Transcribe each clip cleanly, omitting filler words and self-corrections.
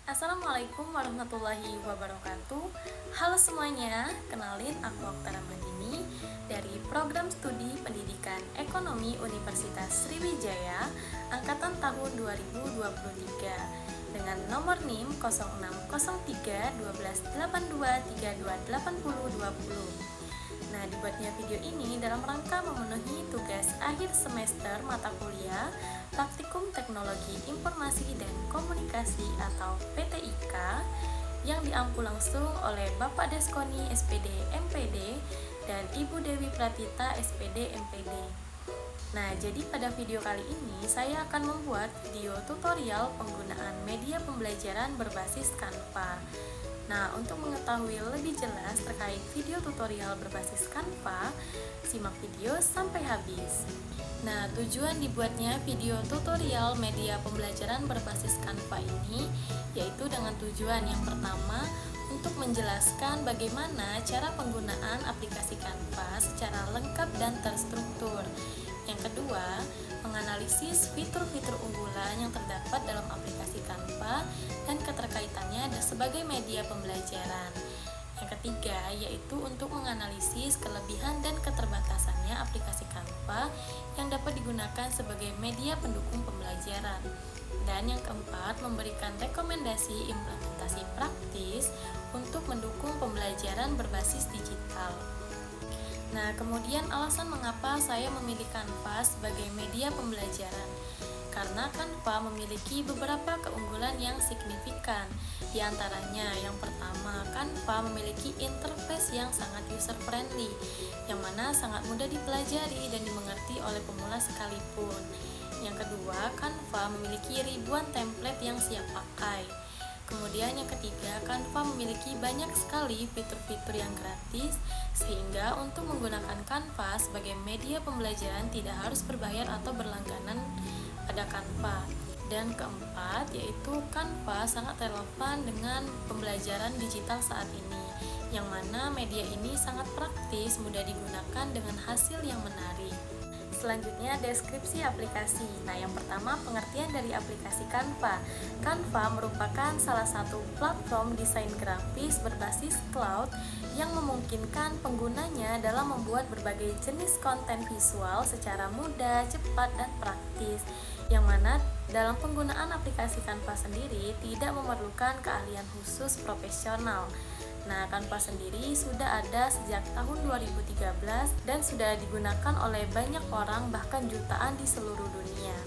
Assalamualaikum warahmatullahi wabarakatuh. Halo semuanya, kenalin aku Oktara Madini dari Program Studi Pendidikan Ekonomi Universitas Sriwijaya Angkatan tahun 2023 dengan nomor NIM 0603 1282 328020. Nah, dibuatnya video ini dalam rangka memenuhi tugas akhir semester mata kuliah Praktikum Teknologi Informasi dan Komunikasi atau PTIK yang diampu langsung oleh Bapak Deskoni SPD MPD dan Ibu Dewi Pratita SPD MPD. Nah, jadi pada video kali ini saya akan membuat video tutorial penggunaan media pembelajaran berbasis Canva. Nah, untuk mengetahui lebih jelas terkait video tutorial berbasis Canva, simak video sampai habis. Nah, tujuan dibuatnya video tutorial media pembelajaran berbasis Canva ini yaitu dengan tujuan yang pertama untuk menjelaskan bagaimana cara penggunaan aplikasi Canva secara lengkap dan terstruktur. Yang kedua, menganalisis fitur-fitur unggulan yang terdapat dalam aplikasi Canva dan keterkaitannya sebagai media pembelajaran. Yang ketiga, yaitu untuk menganalisis kelebihan dan keterbatasannya aplikasi Canva yang dapat digunakan sebagai media pendukung pembelajaran. Dan yang keempat, memberikan rekomendasi implementasi praktis untuk mendukung pembelajaran berbasis digital. Nah, kemudian alasan mengapa saya memilih Canva sebagai media pembelajaran. Karena Canva memiliki beberapa keunggulan yang signifikan. Di antaranya, yang pertama, Canva memiliki interface yang sangat user-friendly, yang mana sangat mudah dipelajari dan dimengerti oleh pemula sekalipun. Yang kedua, Canva memiliki ribuan template yang siap pakai. Kemudian yang ketiga, Canva memiliki banyak sekali fitur-fitur yang gratis, sehingga untuk menggunakan Canva sebagai media pembelajaran tidak harus berbayar atau berlangganan pada Canva. Dan keempat, yaitu Canva sangat relevan dengan pembelajaran digital saat ini, yang mana media ini sangat praktis, mudah digunakan dengan hasil yang menarik. Selanjutnya, deskripsi aplikasi. Nah, yang pertama, pengertian dari aplikasi Canva. Canva merupakan salah satu platform desain grafis berbasis cloud yang memungkinkan penggunanya dalam membuat berbagai jenis konten visual secara mudah, cepat, dan praktis. Yang mana dalam penggunaan aplikasi Canva sendiri tidak memerlukan keahlian khusus profesional. Nah, Canva sendiri sudah ada sejak tahun 2013 dan sudah digunakan oleh banyak orang, bahkan jutaan di seluruh dunia.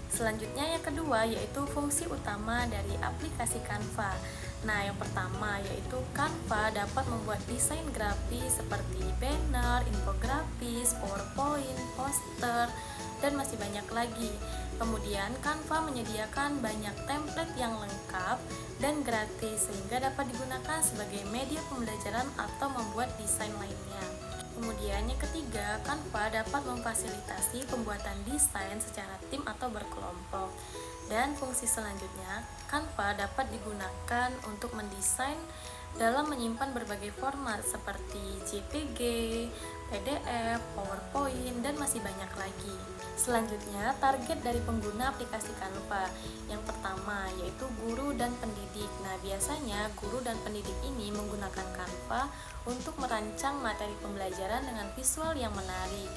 Selanjutnya yang kedua, yaitu fungsi utama dari aplikasi Canva. Nah, yang pertama yaitu Canva dapat membuat desain grafis seperti banner, infografis, PowerPoint, poster, dan masih banyak lagi. Kemudian Canva menyediakan banyak template yang lengkap dan gratis sehingga dapat digunakan sebagai media pembelajaran atau membuat desain lainnya. Kemudian yang ketiga, Canva dapat memfasilitasi pembuatan desain secara tim atau berkelompok. Dan fungsi selanjutnya, Canva dapat digunakan untuk mendesain dalam menyimpan berbagai format seperti JPG, PDF, PowerPoint, dan masih banyak lagi. Selanjutnya, target dari pengguna aplikasi Canva. Yang pertama, yaitu guru dan pendidik. Nah, biasanya guru dan pendidik ini menggunakan Canva untuk merancang materi pembelajaran dengan visual yang menarik.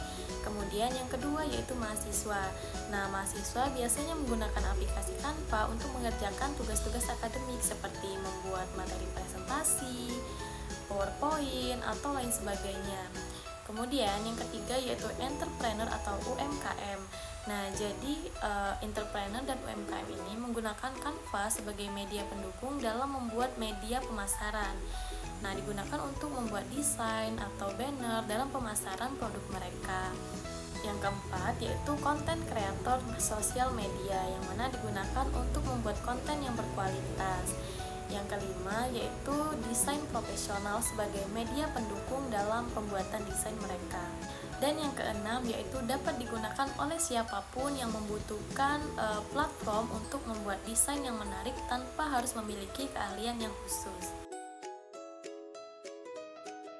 Kemudian yang kedua yaitu mahasiswa. Nah, mahasiswa biasanya menggunakan aplikasi Canva untuk mengerjakan tugas-tugas akademik seperti membuat materi presentasi, PowerPoint, atau lain sebagainya. Kemudian yang ketiga yaitu entrepreneur atau UMKM. Nah, jadi entrepreneur dan UMKM ini menggunakan Canva sebagai media pendukung dalam membuat media pemasaran. Nah, digunakan untuk membuat desain atau banner dalam pemasaran produk mereka. Yang keempat yaitu konten kreator sosial media, yang mana digunakan untuk membuat konten yang berkualitas. Yang kelima yaitu desain profesional sebagai media pendukung dalam pembuatan desain mereka. Dan yang keenam yaitu dapat digunakan oleh siapapun yang membutuhkan platform untuk membuat desain yang menarik tanpa harus memiliki keahlian yang khusus.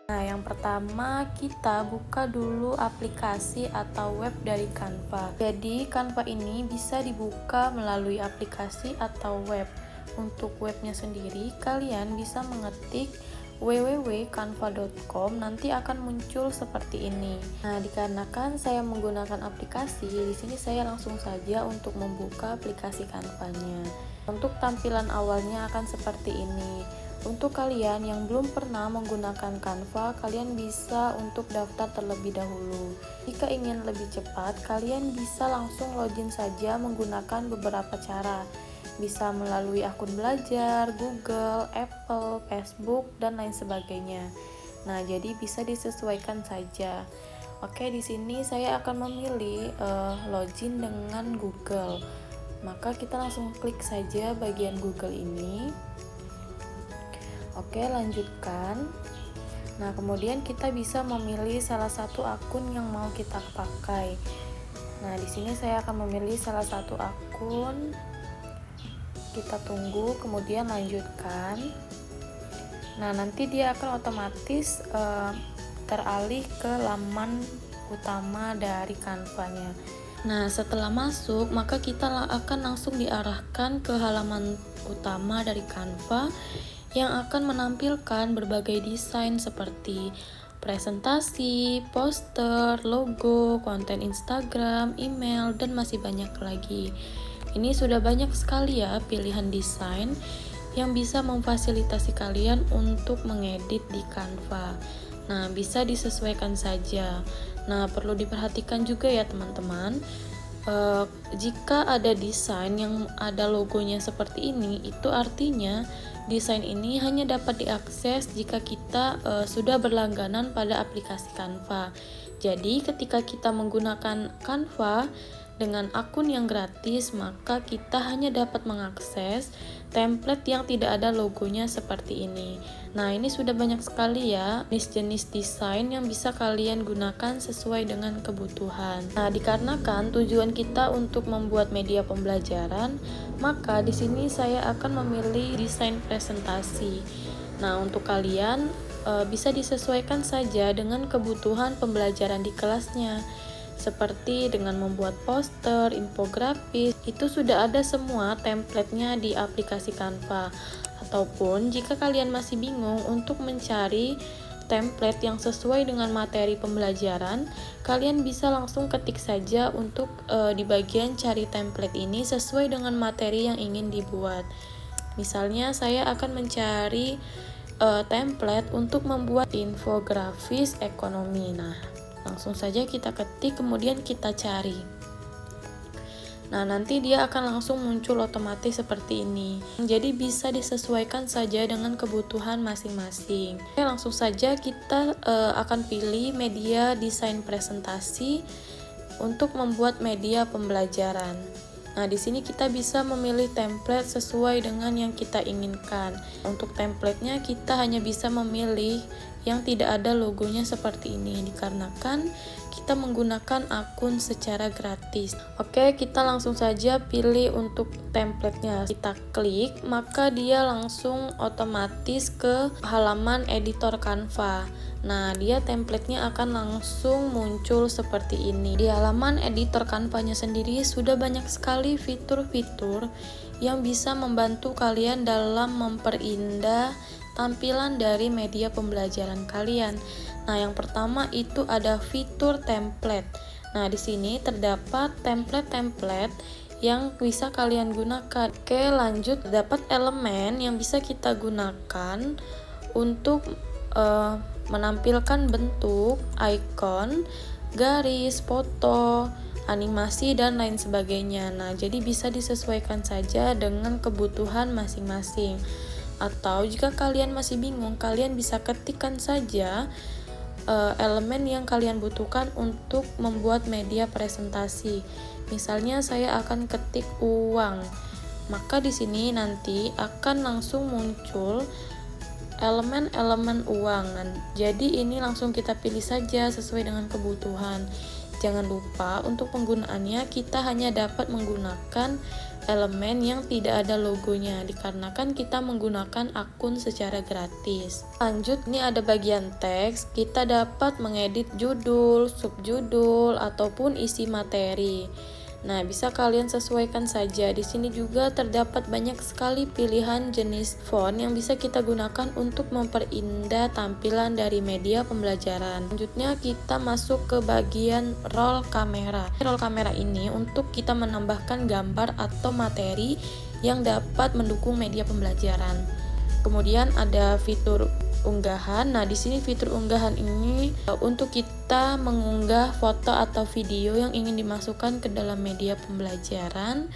Nah, yang pertama kita buka dulu aplikasi atau web dari Canva. Jadi Canva ini bisa dibuka melalui aplikasi atau web. Untuk webnya sendiri, kalian bisa mengetik www.canva.com, nanti akan muncul seperti ini. Nah, dikarenakan saya menggunakan aplikasi, di sini saya langsung saja untuk membuka aplikasi Canva-nya. Untuk tampilan awalnya akan seperti ini. Untuk kalian yang belum pernah menggunakan Canva, kalian bisa untuk daftar terlebih dahulu. Jika ingin lebih cepat, kalian bisa langsung login saja menggunakan beberapa cara. Bisa melalui akun belajar, Google, Apple, Facebook, dan lain sebagainya. Nah, jadi bisa disesuaikan saja. Oke, di sini saya akan memilih login dengan Google. Maka kita langsung klik saja bagian Google ini. Oke, lanjutkan. Nah, kemudian kita bisa memilih salah satu akun yang mau kita pakai. Nah, di sini saya akan memilih salah satu akun. Kita tunggu, kemudian lanjutkan. Nah, nanti dia akan otomatis teralih ke laman utama dari Canva-nya. Nah, setelah masuk, maka kita akan langsung diarahkan ke halaman utama dari Canva yang akan menampilkan berbagai desain seperti presentasi, poster, logo, konten Instagram, email, dan masih banyak lagi. Ini sudah banyak sekali ya pilihan desain yang bisa memfasilitasi kalian untuk mengedit di Canva. Nah, bisa disesuaikan saja. Nah, perlu diperhatikan juga ya teman-teman. Jika ada desain yang ada logonya seperti ini, itu artinya desain ini hanya dapat diakses jika kita sudah berlangganan pada aplikasi Canva. Jadi, ketika kita menggunakan Canva dengan akun yang gratis, maka kita hanya dapat mengakses template yang tidak ada logonya seperti ini. Nah, ini sudah banyak sekali ya jenis desain yang bisa kalian gunakan sesuai dengan kebutuhan. Nah, dikarenakan tujuan kita untuk membuat media pembelajaran, maka di sini saya akan memilih desain presentasi. Nah, untuk kalian bisa disesuaikan saja dengan kebutuhan pembelajaran di kelasnya. Seperti dengan membuat poster, infografis, itu sudah ada semua template-nya di aplikasi Canva. Ataupun jika kalian masih bingung untuk mencari template yang sesuai dengan materi pembelajaran, kalian bisa langsung ketik saja untuk di bagian cari template ini sesuai dengan materi yang ingin dibuat. Misalnya saya akan mencari template untuk membuat infografis ekonomi. Nah, langsung saja kita ketik, kemudian kita cari. Nah, nanti dia akan langsung muncul otomatis seperti ini. Jadi bisa disesuaikan saja dengan kebutuhan masing-masing. Oke, langsung saja kita akan pilih media desain presentasi untuk membuat media pembelajaran. Nah, di sini kita bisa memilih template sesuai dengan yang kita inginkan. Untuk templatenya kita hanya bisa memilih yang tidak ada logonya seperti ini, dikarenakan kita menggunakan akun secara gratis. Oke, kita langsung saja pilih untuk templatenya. Kita klik, maka dia langsung otomatis ke halaman editor Canva. Nah, dia templatenya akan langsung muncul seperti ini. Di halaman editor Canva-nya sendiri sudah banyak sekali fitur-fitur yang bisa membantu kalian dalam memperindah tampilan dari media pembelajaran kalian. Nah, yang pertama itu ada fitur template. Nah, di sini terdapat template-template yang bisa kalian gunakan. Oke, lanjut, terdapat elemen yang bisa kita gunakan untuk menampilkan bentuk, icon, garis, foto, animasi, dan lain sebagainya. Nah, jadi bisa disesuaikan saja dengan kebutuhan masing-masing. Atau jika kalian masih bingung, kalian bisa ketikkan saja elemen yang kalian butuhkan untuk membuat media presentasi. Misalnya saya akan ketik uang. Maka di sini nanti akan langsung muncul elemen-elemen uang. Jadi ini langsung kita pilih saja sesuai dengan kebutuhan. Jangan lupa untuk penggunaannya kita hanya dapat menggunakan elemen yang tidak ada logonya, dikarenakan kita menggunakan akun secara gratis. Lanjut, ini ada bagian teks. Kita dapat mengedit judul, subjudul, ataupun isi materi. Nah, bisa kalian sesuaikan saja. Di sini juga terdapat banyak sekali pilihan jenis font yang bisa kita gunakan untuk memperindah tampilan dari media pembelajaran. Selanjutnya kita masuk ke bagian roll kamera. Roll kamera ini untuk kita menambahkan gambar atau materi yang dapat mendukung media pembelajaran. Kemudian ada fitur unggahan. Nah, di sini fitur unggahan ini untuk kita mengunggah foto atau video yang ingin dimasukkan ke dalam media pembelajaran.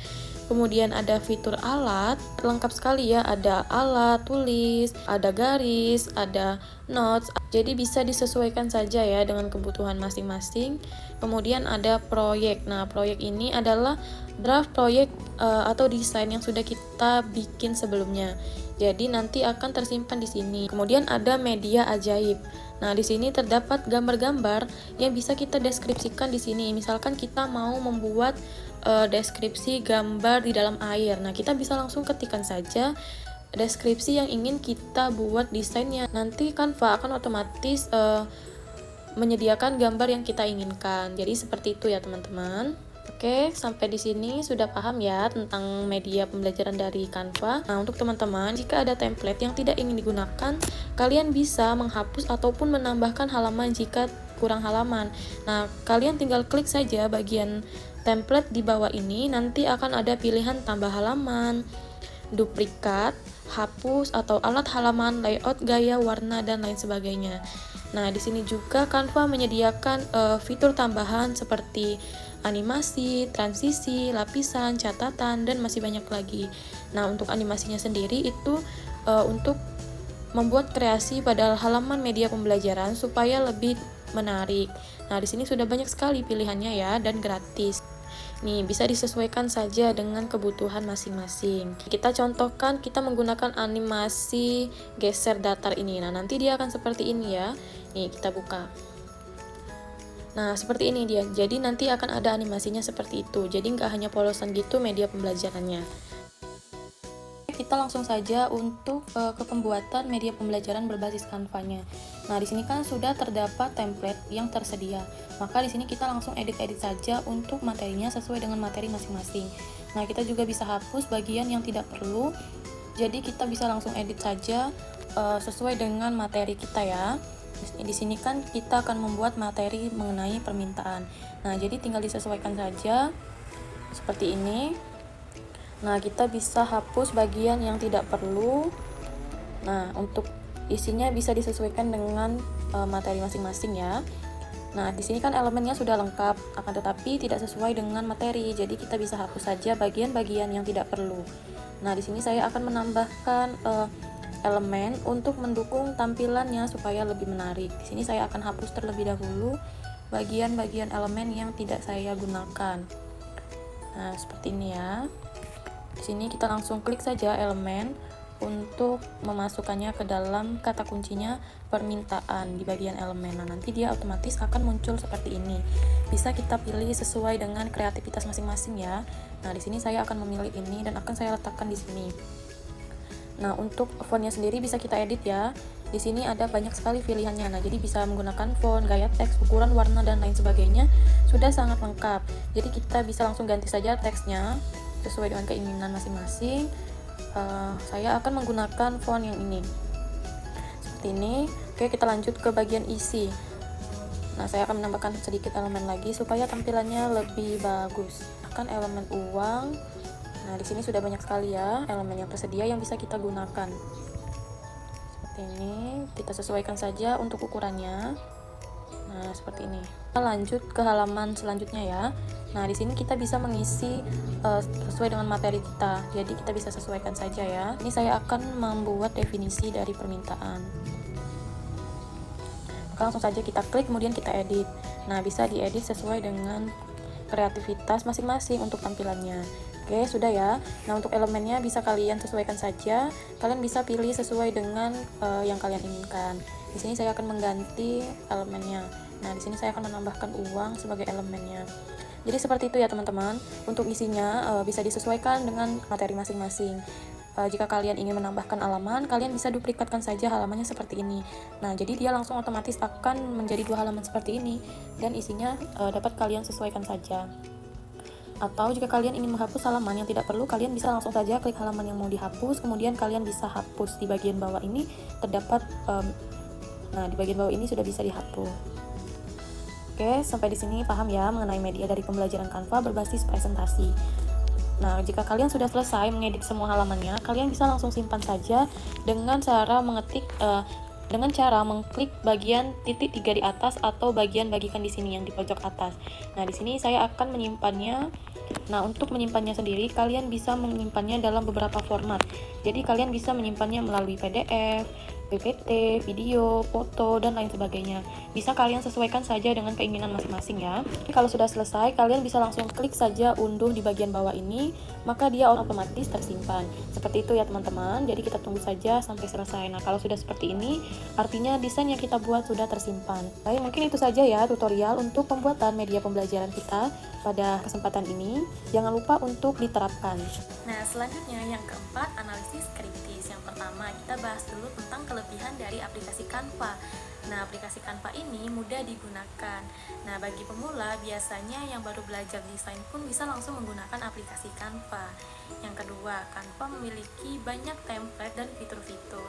Kemudian ada fitur alat, lengkap sekali ya, ada alat tulis, ada garis, ada notes. Jadi bisa disesuaikan saja ya dengan kebutuhan masing-masing. Kemudian ada proyek. Nah, proyek ini adalah draft proyek atau desain yang sudah kita bikin sebelumnya. Jadi nanti akan tersimpan di sini. Kemudian ada media ajaib. Nah, di sini terdapat gambar-gambar yang bisa kita deskripsikan di sini. Misalkan kita mau membuat deskripsi gambar di dalam air. Nah, kita bisa langsung ketikkan saja deskripsi yang ingin kita buat desainnya. Nanti Canva akan otomatis menyediakan gambar yang kita inginkan. Jadi seperti itu ya, teman-teman. Oke, sampai di sini sudah paham ya tentang media pembelajaran dari Canva. Nah, untuk teman-teman, jika ada template yang tidak ingin digunakan, kalian bisa menghapus ataupun menambahkan halaman jika kurang halaman. Nah, kalian tinggal klik saja bagian template di bawah ini, nanti akan ada pilihan tambah halaman, duplikat, hapus atau alat halaman, layout, gaya, warna, dan lain sebagainya. Nah, di sini juga Canva menyediakan fitur tambahan seperti animasi, transisi, lapisan, catatan, dan masih banyak lagi. Nah, untuk animasinya sendiri itu untuk membuat kreasi pada halaman media pembelajaran supaya lebih menarik. Nah, di sini sudah banyak sekali pilihannya ya dan gratis. Nih, bisa disesuaikan saja dengan kebutuhan masing-masing. Kita contohkan kita menggunakan animasi geser datar ini. Nah, nanti dia akan seperti ini ya. Nih, kita buka. Nah, seperti ini dia. Jadi nanti akan ada animasinya seperti itu. Jadi nggak hanya polosan gitu media pembelajarannya. Kita langsung saja untuk ke pembuatan media pembelajaran berbasis Canva-nya. Nah, di sini kan sudah terdapat template yang tersedia. Maka di sini kita langsung edit-edit saja untuk materinya sesuai dengan materi masing-masing. Nah, kita juga bisa hapus bagian yang tidak perlu. Jadi kita bisa langsung edit saja sesuai dengan materi kita ya. Di sini kan kita akan membuat materi mengenai permintaan. Nah, jadi tinggal disesuaikan saja seperti ini. Nah, kita bisa hapus bagian yang tidak perlu. Nah, untuk isinya bisa disesuaikan dengan materi masing-masing ya. Nah, di sini kan elemennya sudah lengkap, akan tetapi tidak sesuai dengan materi. Jadi kita bisa hapus saja bagian-bagian yang tidak perlu. Nah, di sini saya akan menambahkan elemen untuk mendukung tampilannya supaya lebih menarik. Di sini saya akan hapus terlebih dahulu bagian-bagian elemen yang tidak saya gunakan. Nah, seperti ini ya. Di sini kita langsung klik saja elemen untuk memasukkannya ke dalam kata kuncinya permintaan di bagian elemen. Nah, nanti dia otomatis akan muncul seperti ini. Bisa kita pilih sesuai dengan kreativitas masing-masing ya. Nah, di sini saya akan memilih ini dan akan saya letakkan di sini. Nah, untuk fontnya sendiri bisa kita edit ya. Di sini ada banyak sekali pilihannya. Nah, jadi bisa menggunakan font, gaya teks, ukuran, warna, dan lain sebagainya. Sudah sangat lengkap. Jadi kita bisa langsung ganti saja teksnya sesuai dengan keinginan masing-masing. Saya akan menggunakan font yang ini seperti ini. Oke, kita lanjut ke bagian isi. Nah, saya akan menambahkan sedikit elemen lagi supaya tampilannya lebih bagus. Akan elemen uang. Nah, di sini sudah banyak sekali ya elemen yang tersedia yang bisa kita gunakan. Seperti ini, kita sesuaikan saja untuk ukurannya. Nah, seperti ini. Kita lanjut ke halaman selanjutnya ya. Nah, di sini kita bisa mengisi sesuai dengan materi kita. Jadi kita bisa sesuaikan saja ya. Ini saya akan membuat definisi dari permintaan. Maka langsung saja kita klik, kemudian kita edit. Nah, bisa diedit sesuai dengan kreativitas masing-masing untuk tampilannya. Oke, sudah ya. Nah, untuk elemennya bisa kalian sesuaikan saja. Kalian bisa pilih sesuai dengan yang kalian inginkan. Di sini saya akan mengganti elemennya. Nah, di sini saya akan menambahkan uang sebagai elemennya. Jadi seperti itu ya teman-teman. Untuk isinya bisa disesuaikan dengan materi masing-masing. Jika kalian ingin menambahkan halaman, kalian bisa duplikatkan saja halamannya seperti ini. Nah, jadi dia langsung otomatis akan menjadi 2 halaman seperti ini. Dan isinya dapat kalian sesuaikan saja. Atau jika kalian ingin menghapus halaman yang tidak perlu, kalian bisa langsung saja klik halaman yang mau dihapus, kemudian kalian bisa hapus. Di bagian bawah ini terdapat di bagian bawah ini sudah bisa dihapus. Oke, sampai di sini paham ya mengenai media dari pembelajaran Canva berbasis presentasi. Nah, jika kalian sudah selesai mengedit semua halamannya, kalian bisa langsung simpan saja dengan cara mengklik bagian titik 3 di atas atau bagian bagikan di sini yang di pojok atas. Nah, di sini saya akan menyimpannya. Nah, untuk menyimpannya sendiri, kalian bisa menyimpannya dalam beberapa format. Jadi, kalian bisa menyimpannya melalui PDF, PPT, video, foto, dan lain sebagainya. Bisa kalian sesuaikan saja dengan keinginan masing-masing ya. Kalau sudah selesai, kalian bisa langsung klik saja unduh di bagian bawah ini, maka dia otomatis tersimpan. Seperti itu ya teman-teman, jadi kita tunggu saja sampai selesai. Nah, kalau sudah seperti ini, artinya desain yang kita buat sudah tersimpan. Baik, mungkin itu saja ya tutorial untuk pembuatan media pembelajaran kita pada kesempatan ini. Jangan lupa untuk diterapkan. Nah, selanjutnya yang keempat, analisis kritis. Yang pertama, kita bahas dulu tentang kelebihan dari aplikasi Canva. Nah, aplikasi Canva ini mudah digunakan. Nah, bagi pemula, biasanya yang baru belajar desain pun bisa langsung menggunakan aplikasi Canva. Yang kedua, Canva memiliki banyak template dan fitur-fitur.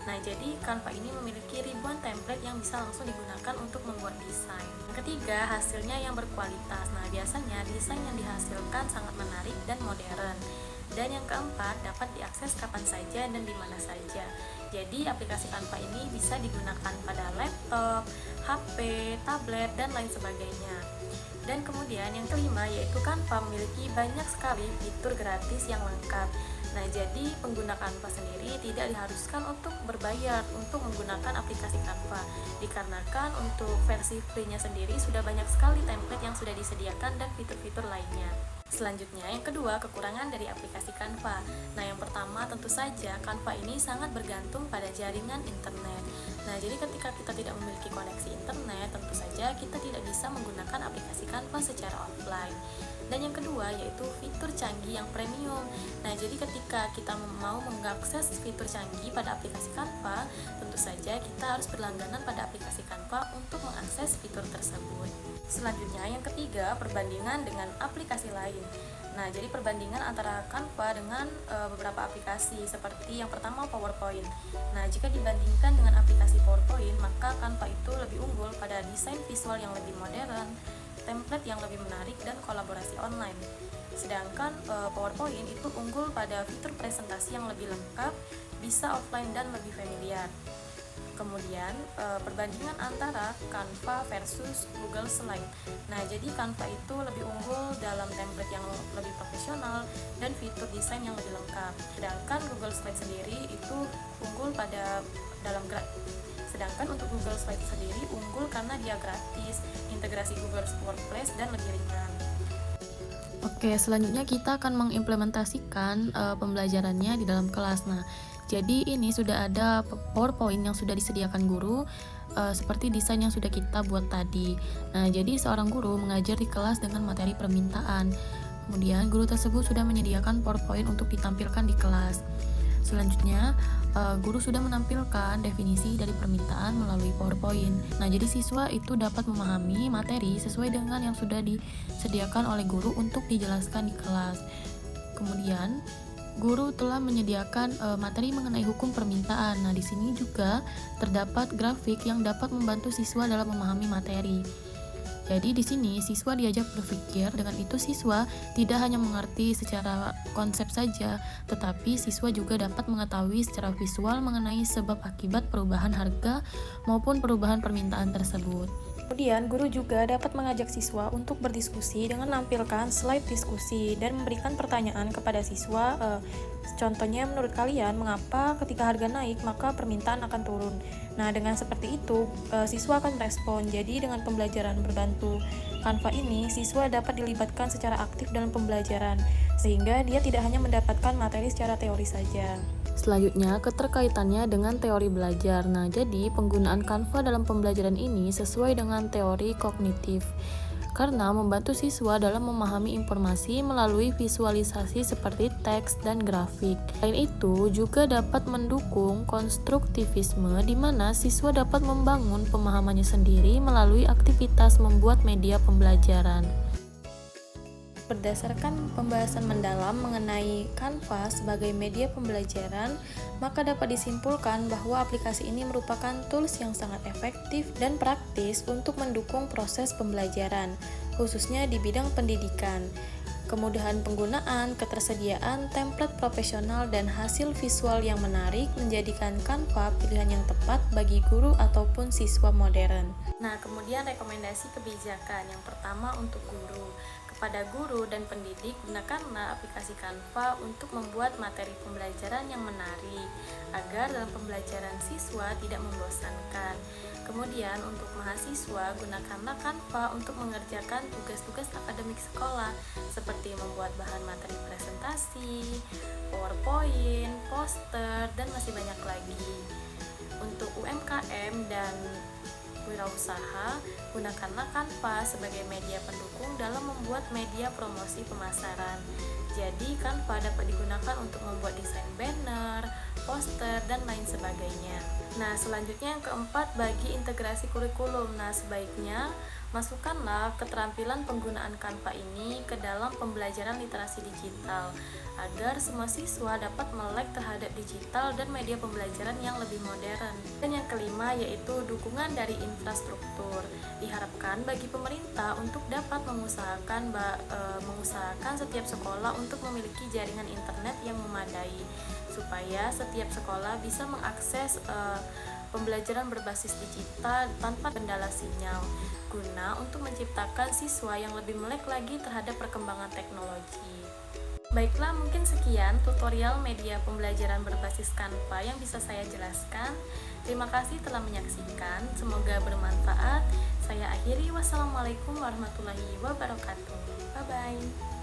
Nah, jadi Canva ini memiliki ribuan template yang bisa langsung digunakan untuk membuat desain. Yang ketiga, hasilnya yang berkualitas. Nah, biasanya desain yang dihasilkan sangat menarik dan modern. Dan yang keempat, dapat diakses kapan saja dan di mana saja. Jadi, aplikasi Canva ini bisa digunakan pada laptop, HP, tablet, dan lain sebagainya. Dan kemudian yang kelima, yaitu Canva memiliki banyak sekali fitur gratis yang lengkap. Nah, jadi pengguna Canva sendiri tidak diharuskan untuk berbayar untuk menggunakan aplikasi Canva, dikarenakan untuk versi free-nya sendiri sudah banyak sekali template yang sudah disediakan dan fitur-fitur lainnya. Selanjutnya, yang kedua, kekurangan dari aplikasi Canva. Nah, yang pertama tentu saja Canva ini sangat bergantung pada jaringan internet. Nah, jadi ketika kita tidak memiliki koneksi internet, tentu saja kita tidak bisa menggunakan aplikasi Canva secara offline. Dan yang kedua, yaitu fitur canggih yang premium. Nah, jadi ketika kita mau mengakses fitur canggih pada aplikasi Canva, tentu saja kita harus berlangganan pada aplikasi Canva untuk mengakses fitur tersebut. Selanjutnya, yang ketiga, perbandingan dengan aplikasi lain. Nah, jadi perbandingan antara Canva dengan beberapa aplikasi seperti yang pertama PowerPoint. Nah, jika dibandingkan dengan aplikasi PowerPoint, maka Canva itu lebih unggul pada desain visual yang lebih modern, template yang lebih menarik, dan kolaborasi online. Sedangkan PowerPoint itu unggul pada fitur presentasi yang lebih lengkap, bisa offline dan lebih familiar. Kemudian perbandingan antara Canva versus Google Slide. Nah, jadi Canva itu lebih unggul dalam template yang lebih profesional dan fitur desain yang lebih lengkap. Sedangkan Google Slide sendiri itu unggul Sedangkan untuk Google Slide sendiri unggul karena dia gratis, integrasi Google Workspace, dan lebih ringan. Oke, selanjutnya kita akan mengimplementasikan pembelajarannya di dalam kelas. Nah, jadi ini sudah ada PowerPoint yang sudah disediakan guru, seperti desain yang sudah kita buat tadi. Nah, jadi seorang guru mengajar di kelas dengan materi permintaan. Kemudian guru tersebut sudah menyediakan PowerPoint untuk ditampilkan di kelas. Selanjutnya, guru sudah menampilkan definisi dari permintaan melalui PowerPoint. Nah, jadi siswa itu dapat memahami materi sesuai dengan yang sudah disediakan oleh guru untuk dijelaskan di kelas. Kemudian, guru telah menyediakan materi mengenai hukum permintaan. Nah, di sini juga terdapat grafik yang dapat membantu siswa dalam memahami materi. Jadi di sini siswa diajak berpikir, dengan itu siswa tidak hanya mengerti secara konsep saja, tetapi siswa juga dapat mengetahui secara visual mengenai sebab akibat perubahan harga maupun perubahan permintaan tersebut. Kemudian guru juga dapat mengajak siswa untuk berdiskusi dengan menampilkan slide diskusi dan memberikan pertanyaan kepada siswa. Contohnya, menurut kalian mengapa ketika harga naik maka permintaan akan turun? Nah, dengan seperti itu siswa akan merespon. Jadi dengan pembelajaran berbantu Canva ini, siswa dapat dilibatkan secara aktif dalam pembelajaran sehingga dia tidak hanya mendapatkan materi secara teori saja. Selanjutnya, keterkaitannya dengan teori belajar. Nah, jadi penggunaan Canva dalam pembelajaran ini sesuai dengan teori kognitif, karena membantu siswa dalam memahami informasi melalui visualisasi seperti teks dan grafik. Selain itu, juga dapat mendukung konstruktivisme di mana siswa dapat membangun pemahamannya sendiri melalui aktivitas membuat media pembelajaran. berdasarkan pembahasan mendalam mengenai Canva sebagai media pembelajaran, maka dapat disimpulkan bahwa aplikasi ini merupakan tools yang sangat efektif dan praktis untuk mendukung proses pembelajaran, khususnya di bidang pendidikan. Kemudahan penggunaan, ketersediaan template profesional, dan hasil visual yang menarik menjadikan Canva pilihan yang tepat bagi guru ataupun siswa modern. Nah, kemudian rekomendasi kebijakan. Yang pertama untuk guru. Kepada guru dan pendidik, gunakanlah aplikasi Canva untuk membuat materi pembelajaran yang menarik, agar dalam pembelajaran siswa tidak membosankan. Kemudian untuk mahasiswa, gunakanlah Canva untuk mengerjakan tugas-tugas akademik sekolah, seperti membuat bahan materi presentasi, PowerPoint, poster, dan masih banyak lagi. Untuk UMKM dan wirausaha, gunakanlah Canva sebagai media pendukung dalam membuat media promosi pemasaran. Jadi Canva dapat digunakan untuk membuat desain banner, poster, dan lain sebagainya. Nah, selanjutnya yang keempat, bagi integrasi kurikulum. Nah, sebaiknya masukkanlah keterampilan penggunaan Canva ini ke dalam pembelajaran literasi digital, agar semua siswa dapat melek terhadap digital dan media pembelajaran yang lebih modern. Dan yang kelima yaitu dukungan dari infrastruktur. Diharapkan bagi pemerintah untuk dapat mengusahakan setiap sekolah untuk memiliki jaringan internet yang memadai, supaya setiap sekolah bisa mengakses pembelajaran berbasis digital tanpa kendala sinyal, guna untuk menciptakan siswa yang lebih melek lagi terhadap perkembangan teknologi. Baiklah, mungkin sekian tutorial media pembelajaran berbasis Canva yang bisa saya jelaskan. Terima kasih telah menyaksikan, semoga bermanfaat. Saya akhiri, wassalamualaikum warahmatullahi wabarakatuh. Bye-bye.